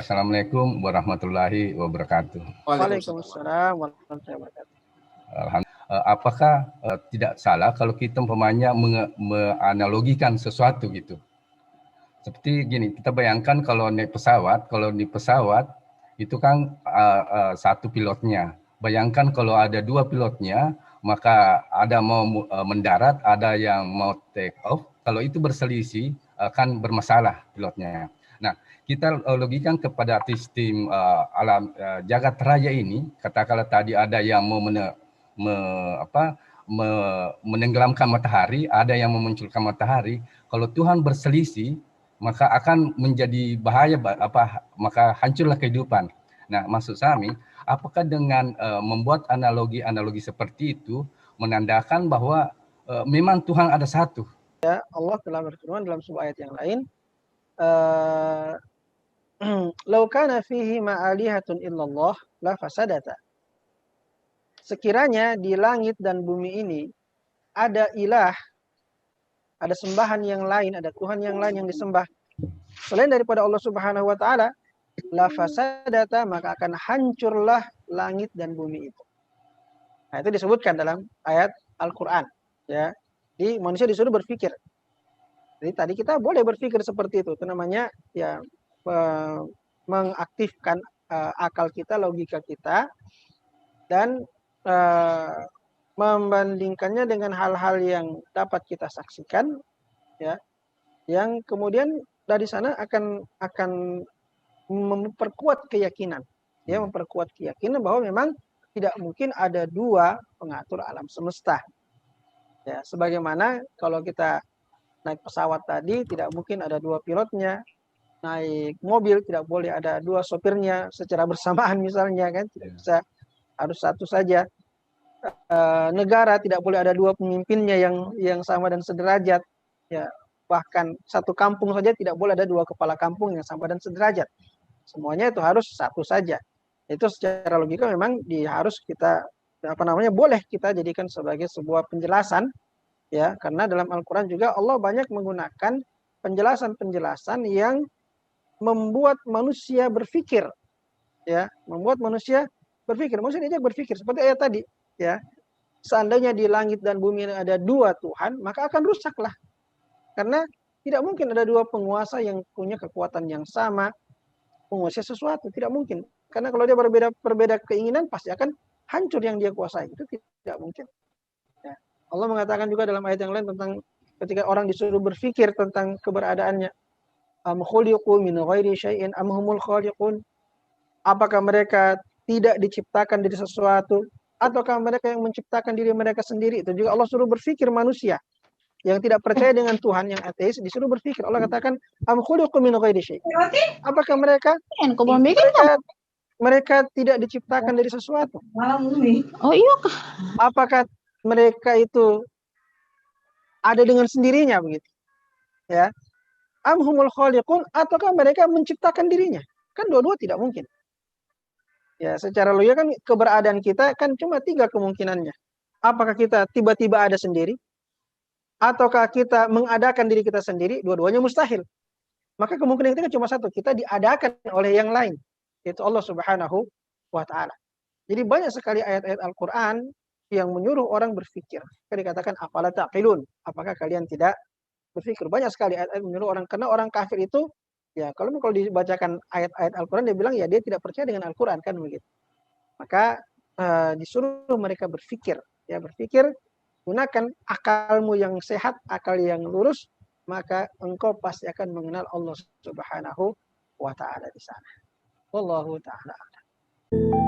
Assalamualaikum warahmatullahi wabarakatuh. Waalaikumsalam warahmatullahi wabarakatuh. Apakah tidak salah kalau kita umpamanya menganalogikan sesuatu gitu? Seperti gini, kita bayangkan kalau naik pesawat, itu kan satu pilotnya. Bayangkan kalau ada dua pilotnya, maka ada mau mendarat, ada yang mau take off. Kalau itu berselisih, akan bermasalah pilotnya. Nah, kita logikan kepada sistem alam jagat raya ini, katakanlah tadi ada yang mau menenggelamkan matahari, ada yang memunculkan matahari. Kalau Tuhan berselisih, maka akan menjadi bahaya, maka hancurlah kehidupan. Nah, maksud kami, apakah dengan membuat analogi-analogi seperti itu menandakan bahwa memang Tuhan ada satu? Ya, Allah telah berfirman dalam sebuah ayat yang lain, "Lau kana fihi ma'alihatun illallah la fasadata." Sekiranya di langit dan bumi ini ada ilah, ada sembahan yang lain, ada Tuhan yang lain yang disembah selain daripada Allah Subhanahu wa taala, la fasadata, maka akan hancurlah langit dan bumi itu. Nah, itu disebutkan dalam ayat Al-Qur'an, ya. Di manusia disuruh berpikir. Jadi tadi kita boleh berpikir seperti itu namanya ya mengaktifkan akal kita, logika kita, dan membandingkannya dengan hal-hal yang dapat kita saksikan, ya, yang kemudian dari sana akan memperkuat keyakinan, ya, memperkuat keyakinan bahwa memang tidak mungkin ada dua pengatur alam semesta, ya, sebagaimana kalau kita naik pesawat tadi tidak mungkin ada dua pilotnya, naik mobil tidak boleh ada dua sopirnya secara bersamaan misalnya, kan, tidak bisa, harus satu saja. Negara tidak boleh ada dua pemimpinnya yang sama dan sederajat, ya, bahkan satu kampung saja tidak boleh ada dua kepala kampung yang sama dan sederajat, semuanya itu harus satu saja. Itu secara logika memang harus kita boleh kita jadikan sebagai sebuah penjelasan, ya, karena dalam Al-Quran juga Allah banyak menggunakan penjelasan-penjelasan yang membuat manusia berpikir, ya, manusia diajak berpikir seperti ayat tadi, ya. Seandainya di langit dan bumi ada dua Tuhan, maka akan rusaklah, karena tidak mungkin ada dua penguasa yang punya kekuatan yang sama menguasai sesuatu, tidak mungkin, karena kalau dia berbeda keinginan pasti akan hancur yang dia kuasai, itu tidak mungkin, ya. Allah mengatakan juga dalam ayat yang lain tentang ketika orang disuruh berpikir tentang keberadaannya, am khuliqu min ghairi syai'in am humul khaliqun, apakah mereka tidak diciptakan dari sesuatu ataukah mereka yang menciptakan diri mereka sendiri. Itu juga Allah suruh berpikir manusia yang tidak percaya dengan Tuhan, yang ateis, disuruh berpikir. Allah katakan am khuliqu min ghairi syai'in, apakah mereka tidak diciptakan dari sesuatu. Oh iya kah? Apakah mereka itu ada dengan sendirinya begitu, ya. Am humul khaliqun, ataukah mereka menciptakan dirinya? Kan dua-dua tidak mungkin. Ya, secara logika kan keberadaan kita kan cuma tiga kemungkinannya. Apakah kita tiba-tiba ada sendiri? Ataukah kita mengadakan diri kita sendiri? Dua-duanya mustahil. Maka kemungkinan kita cuma satu, kita diadakan oleh yang lain, yaitu Allah Subhanahu wa taala. Jadi banyak sekali ayat-ayat Al-Qur'an yang menyuruh orang berpikir. Kan dikatakan afala taqilun, apakah kalian tidak berpikir? Banyak sekali ayat-ayat menyuruh orang, karena orang kafir itu, ya, kalau dibacakan ayat-ayat Al-Quran, dia bilang ya dia tidak percaya dengan Al-Quran, kan begitu. Maka disuruh mereka berpikir, ya, berpikir, gunakan akalmu yang sehat, akal yang lurus, maka engkau pasti akan mengenal Allah Subhanahu wa taala di sana. Wallahu taala a'lam.